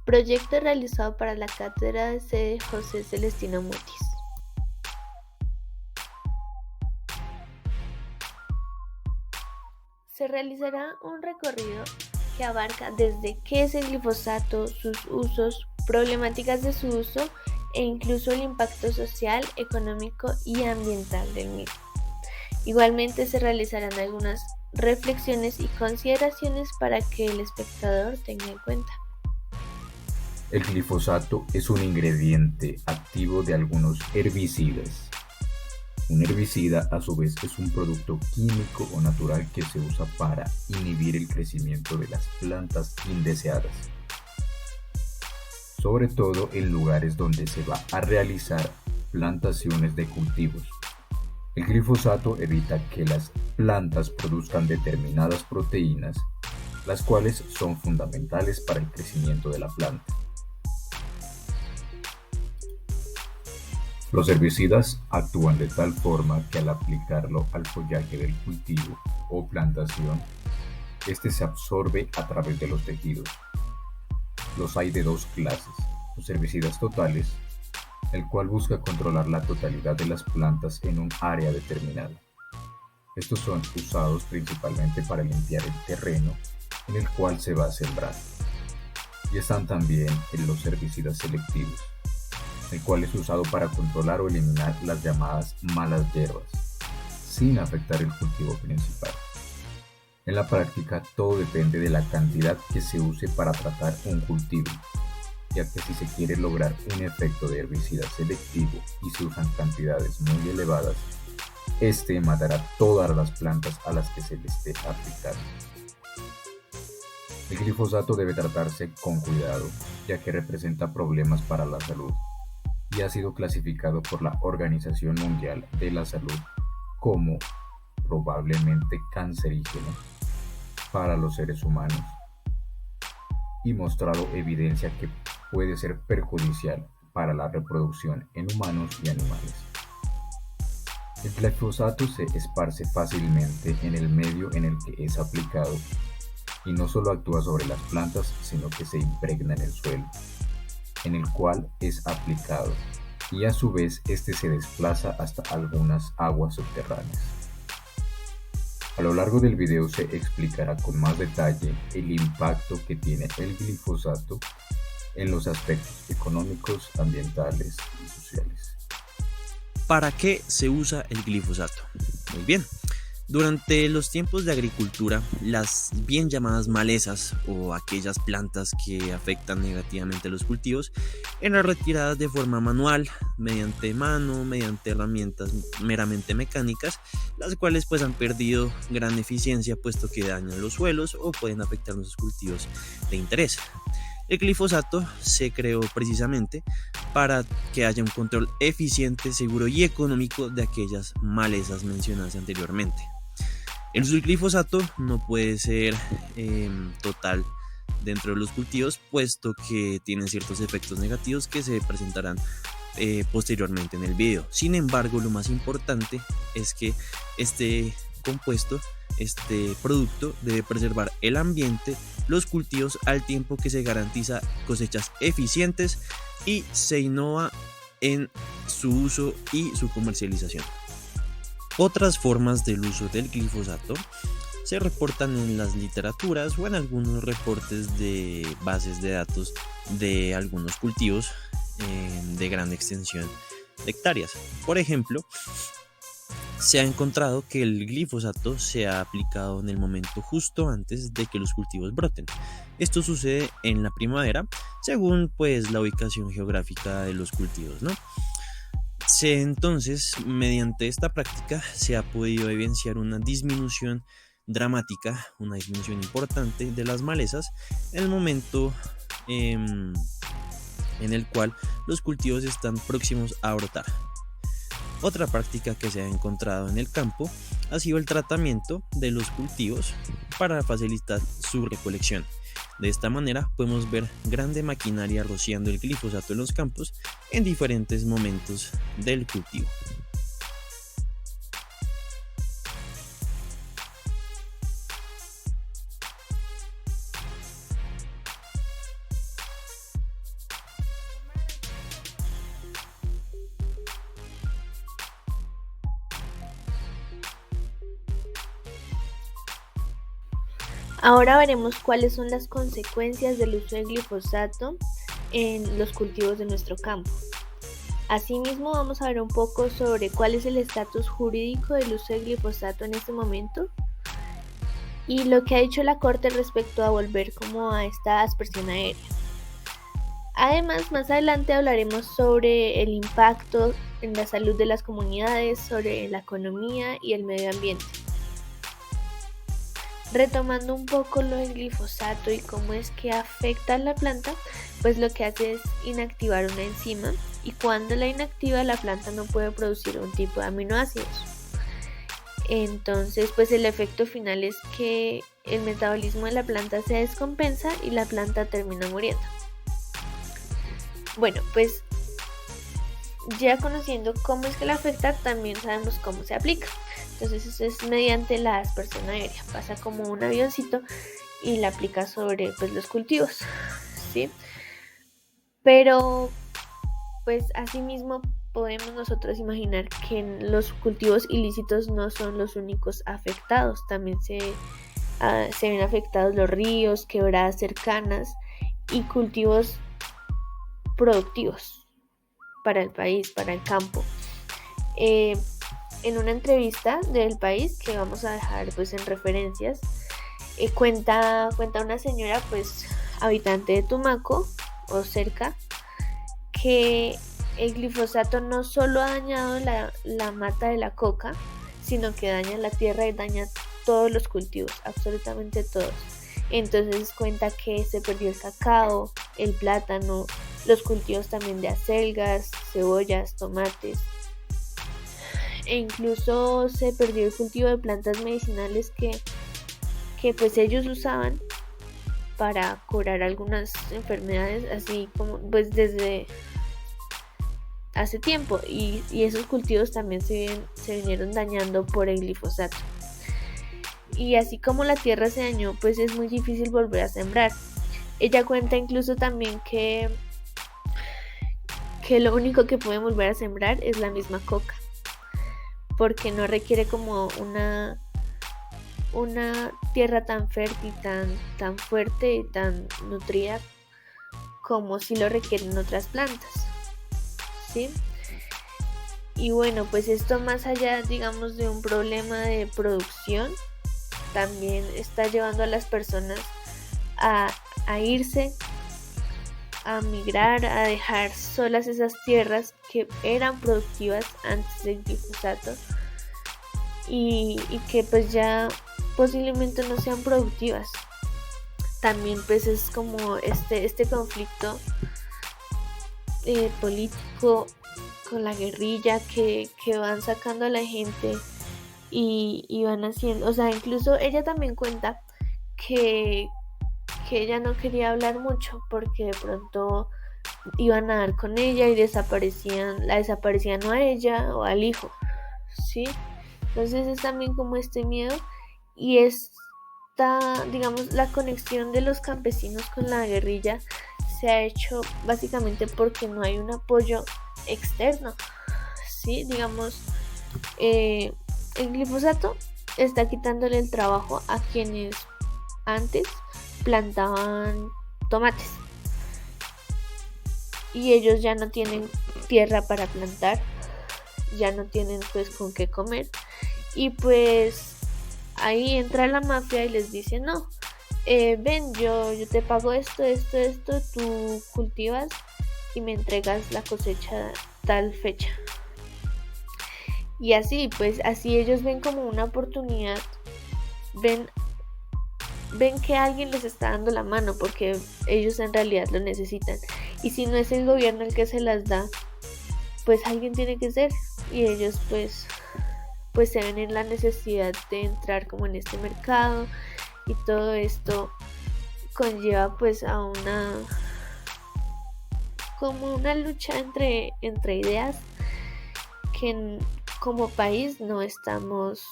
proyecto realizado para la cátedra de sede José Celestino Mutis. Se realizará un recorrido que abarca desde qué es el glifosato, sus usos, problemáticas de su uso e incluso el impacto social, económico y ambiental del mismo. Igualmente se realizarán algunas reflexiones y consideraciones para que el espectador tenga en cuenta. El glifosato es un ingrediente activo de algunos herbicidas. Un herbicida, a su vez, es un producto químico o natural que se usa para inhibir el crecimiento de las plantas indeseadas, sobre todo en lugares donde se va a realizar plantaciones de cultivos. El glifosato evita que las plantas produzcan determinadas proteínas, las cuales son fundamentales para el crecimiento de la planta. Los herbicidas actúan de tal forma que al aplicarlo al follaje del cultivo o plantación, este se absorbe a través de los tejidos. Los hay de dos clases: los herbicidas totales, el cual busca controlar la totalidad de las plantas en un área determinada. Estos son usados principalmente para limpiar el terreno en el cual se va a sembrar. Y están también en los herbicidas selectivos, el cual es usado para controlar o eliminar las llamadas malas hierbas, sin afectar el cultivo principal. En la práctica, todo depende de la cantidad que se use para tratar un cultivo, ya que si se quiere lograr un efecto de herbicida selectivo y se usan cantidades muy elevadas, este matará todas las plantas a las que se le esté aplicando. El glifosato debe tratarse con cuidado, ya que representa problemas para la salud y ha sido clasificado por la Organización Mundial de la Salud como probablemente cancerígeno para los seres humanos y mostrado evidencia que puede ser perjudicial para la reproducción en humanos y animales. El glifosato se esparce fácilmente en el medio en el que es aplicado y no solo actúa sobre las plantas, sino que se impregna en el suelo en el cual es aplicado, y a su vez este se desplaza hasta algunas aguas subterráneas. A lo largo del video se explicará con más detalle el impacto que tiene el glifosato en los aspectos económicos, ambientales y sociales. ¿Para qué se usa el glifosato? Muy bien. Durante los tiempos de agricultura, las bien llamadas malezas o aquellas plantas que afectan negativamente a los cultivos eran retiradas de forma manual, mediante mano, mediante herramientas meramente mecánicas, las cuales pues han perdido gran eficiencia puesto que dañan los suelos o pueden afectar nuestros cultivos de interés. El glifosato se creó precisamente para que haya un control eficiente, seguro y económico de aquellas malezas mencionadas anteriormente. El uso del glifosato no puede ser total dentro de los cultivos, puesto que tienen ciertos efectos negativos que se presentarán posteriormente en el video. Sin embargo, lo más importante es que este compuesto, este producto, debe preservar el ambiente, los cultivos, al tiempo que se garantiza cosechas eficientes y se innova en su uso y su comercialización. Otras formas del uso del glifosato se reportan en las literaturas o en algunos reportes de bases de datos de algunos cultivos de gran extensión de hectáreas. Por ejemplo, se ha encontrado que el glifosato se ha aplicado en el momento justo antes de que los cultivos broten. Esto sucede en la primavera, según pues la ubicación geográfica de los cultivos, ¿no? Entonces, mediante esta práctica se ha podido evidenciar una disminución dramática, una disminución importante de las malezas en el momento en el cual los cultivos están próximos a brotar. Otra práctica que se ha encontrado en el campo ha sido el tratamiento de los cultivos para facilitar su recolección. De esta manera podemos ver grande maquinaria rociando el glifosato en los campos en diferentes momentos del cultivo. Ahora veremos cuáles son las consecuencias del uso del glifosato en los cultivos de nuestro campo. Asimismo, vamos a ver un poco sobre cuál es el estatus jurídico del uso del glifosato en este momento y lo que ha dicho la Corte respecto a volver como a esta aspersión aérea. Además, más adelante hablaremos sobre el impacto en la salud de las comunidades, sobre la economía y el medio ambiente. Retomando un poco lo del glifosato y cómo es que afecta a la planta, pues lo que hace es inactivar una enzima y cuando la inactiva la planta no puede producir un tipo de aminoácidos. Entonces, pues el efecto final es que el metabolismo de la planta se descompensa y la planta termina muriendo. Bueno, pues ya conociendo cómo es que la afecta, también sabemos cómo se aplica. Entonces eso es mediante la aspersión aérea. Pasa como un avioncito y la aplica sobre pues, los cultivos, ¿sí? Pero pues asimismo podemos nosotros imaginar que los cultivos ilícitos no son los únicos afectados. También se ven afectados los ríos, quebradas cercanas y cultivos productivos para el país, para el campo. En una entrevista del país que vamos a dejar pues en referencias, cuenta una señora pues habitante de Tumaco o cerca que el glifosato no solo ha dañado la mata de la coca, sino que daña la tierra y daña todos los cultivos, absolutamente todos. Entonces cuenta que se perdió el cacao, el plátano, los cultivos también de acelgas, cebollas, tomates. E incluso se perdió el cultivo de plantas medicinales que pues ellos usaban para curar algunas enfermedades, así como pues desde hace tiempo. Y esos cultivos también se vinieron dañando por el glifosato. Y así como la tierra se dañó, pues es muy difícil volver a sembrar. Ella cuenta incluso también que lo único que pueden volver a sembrar es la misma coca, porque no requiere como una tierra tan fértil, tan fuerte y tan nutrida como si lo requieren otras plantas, ¿sí? Y bueno, pues esto más allá, digamos, de un problema de producción, también está llevando a las personas a irse, a migrar, a dejar solas esas tierras que eran productivas antes del glifosato y que pues ya posiblemente no sean productivas. También pues es como este conflicto político con la guerrilla que van sacando a la gente y van haciendo, o sea, incluso ella también cuenta que ella no quería hablar mucho porque de pronto iban a dar con ella y la desaparecían o a ella o al hijo, ¿sí? Entonces es también como este miedo y esta, digamos, la conexión de los campesinos con la guerrilla se ha hecho básicamente porque no hay un apoyo externo, ¿sí? Digamos, el glifosato está quitándole el trabajo a quienes antes plantaban tomates y ellos ya no tienen tierra para plantar, ya no tienen pues con qué comer y pues ahí entra la mafia y les dice no, ven, yo te pago esto, tú cultivas y me entregas la cosecha tal fecha. Y así, pues así ellos ven como una oportunidad, ven que alguien les está dando la mano porque ellos en realidad lo necesitan. Y si no es el gobierno el que se las da, pues alguien tiene que ser. Y ellos pues se ven en la necesidad de entrar como en este mercado. Y todo esto conlleva pues a una lucha entre ideas que como país no estamos,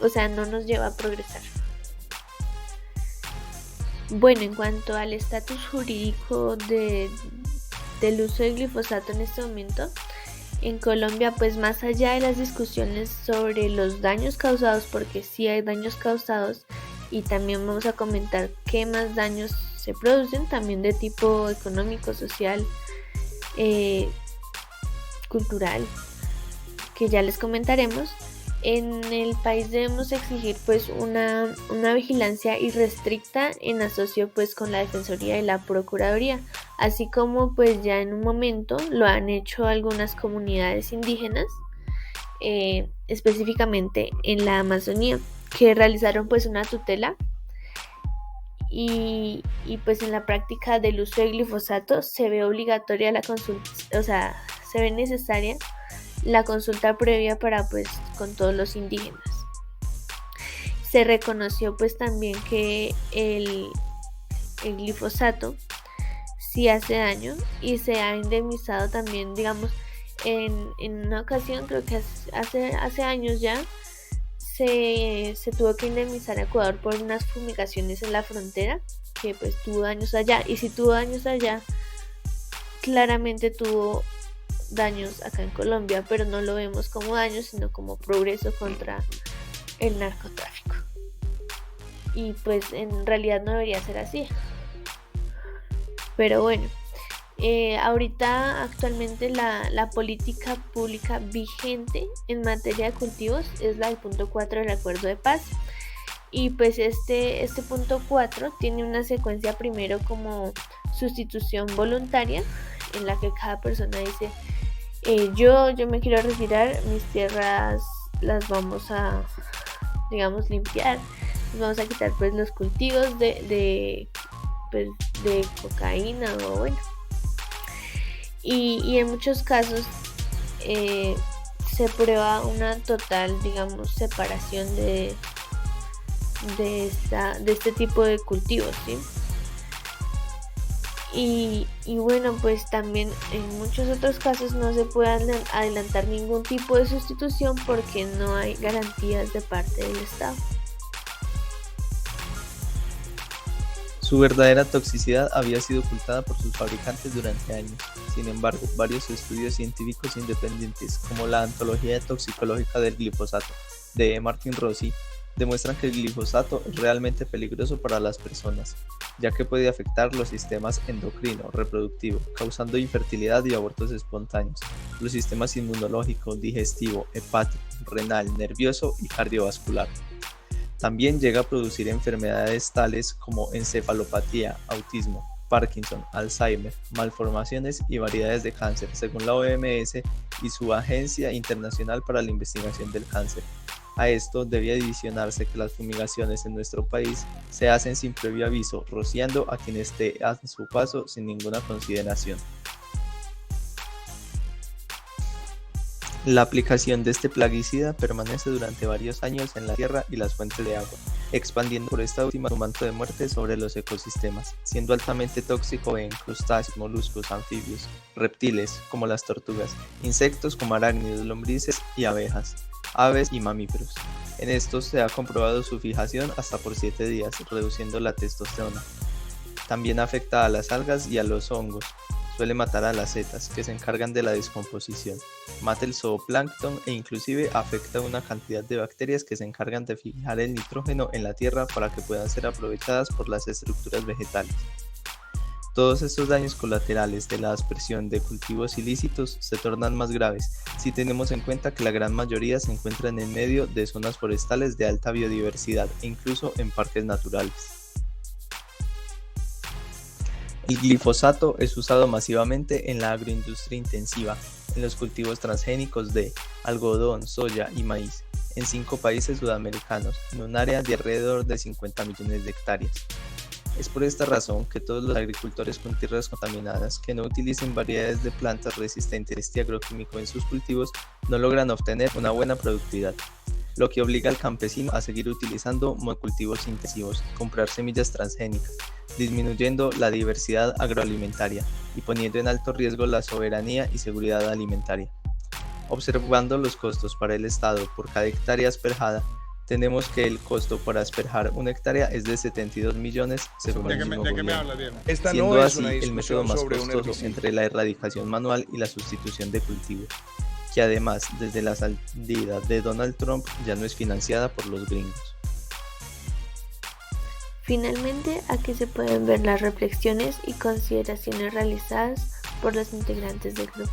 o sea, no nos lleva a progresar. Bueno, en cuanto al estatus jurídico del uso del glifosato en este momento, en Colombia, pues más allá de las discusiones sobre los daños causados, porque sí hay daños causados, y también vamos a comentar qué más daños se producen, también de tipo económico, social, cultural, que ya les comentaremos. En el país debemos exigir pues una vigilancia irrestricta en asocio pues con la Defensoría y la Procuraduría, así como pues ya en un momento lo han hecho algunas comunidades indígenas, específicamente en la Amazonía, que realizaron pues una tutela y pues en la práctica del uso de glifosato se ve obligatoria la consulta, o sea, se ve necesaria la consulta previa para pues con todos los indígenas. Se reconoció pues también que el glifosato sí hace daño y se ha indemnizado también, digamos, en una ocasión, creo que hace años ya, se tuvo que indemnizar a Ecuador por unas fumigaciones en la frontera, que pues tuvo daños allá, y si tuvo daños allá, claramente tuvo daños acá en Colombia, pero no lo vemos como daños, sino como progreso contra el narcotráfico. Y pues en realidad no debería ser así. Pero bueno, ahorita actualmente la política pública vigente en materia de cultivos es la del punto 4 del Acuerdo de Paz. Y pues este punto 4 tiene una secuencia primero como sustitución voluntaria, en la que cada persona dice: yo me quiero retirar, mis tierras las vamos a, digamos, limpiar, vamos a quitar pues los cultivos de cocaína o bueno. Y en muchos casos se prueba una total, digamos, separación de este tipo de cultivos, ¿sí? Y bueno, pues también en muchos otros casos no se puede adelantar ningún tipo de sustitución porque no hay garantías de parte del Estado. Su verdadera toxicidad había sido ocultada por sus fabricantes durante años. Sin embargo, varios estudios científicos independientes, como la Antología Toxicológica del Glifosato, de Martin Rossi, demuestran que el glifosato es realmente peligroso para las personas, ya que puede afectar los sistemas endocrino, reproductivo, causando infertilidad y abortos espontáneos, los sistemas inmunológico, digestivo, hepático, renal, nervioso y cardiovascular. También llega a producir enfermedades tales como encefalopatía, autismo, Parkinson, Alzheimer, malformaciones y variedades de cáncer, según la OMS y su Agencia Internacional para la Investigación del Cáncer. A esto debe adicionarse que las fumigaciones en nuestro país se hacen sin previo aviso, rociando a quien esté a su paso sin ninguna consideración. La aplicación de este plaguicida permanece durante varios años en la tierra y las fuentes de agua, expandiendo por esta última su manto de muerte sobre los ecosistemas, siendo altamente tóxico en crustáceos, moluscos, anfibios, reptiles como las tortugas, insectos como arácnidos, lombrices y abejas, aves y mamíferos. En estos se ha comprobado su fijación hasta por 7 días, reduciendo la testosterona. También afecta a las algas y a los hongos. Suele matar a las setas, que se encargan de la descomposición. Mata el zooplancton e inclusive afecta a una cantidad de bacterias que se encargan de fijar el nitrógeno en la tierra para que puedan ser aprovechadas por las estructuras vegetales. Todos estos daños colaterales de la aspersión de cultivos ilícitos se tornan más graves si tenemos en cuenta que la gran mayoría se encuentran en medio de zonas forestales de alta biodiversidad e incluso en parques naturales. El glifosato es usado masivamente en la agroindustria intensiva, en los cultivos transgénicos de algodón, soya y maíz, en 5 países sudamericanos, en un área de alrededor de 50 millones de hectáreas. Es por esta razón que todos los agricultores con tierras contaminadas que no utilicen variedades de plantas resistentes a este agroquímico en sus cultivos no logran obtener una buena productividad, lo que obliga al campesino a seguir utilizando monocultivos intensivos, comprar semillas transgénicas, disminuyendo la diversidad agroalimentaria y poniendo en alto riesgo la soberanía y seguridad alimentaria. Observando los costos para el Estado por cada hectárea asperjada, tenemos que el costo por asperjar una hectárea es de 72 millones según el mismo gobierno, siendo así el método más costoso entre la erradicación manual y la sustitución de cultivos, que además desde la salida de Donald Trump ya no es financiada por los gringos. Finalmente, aquí se pueden ver las reflexiones y consideraciones realizadas por los integrantes del grupo.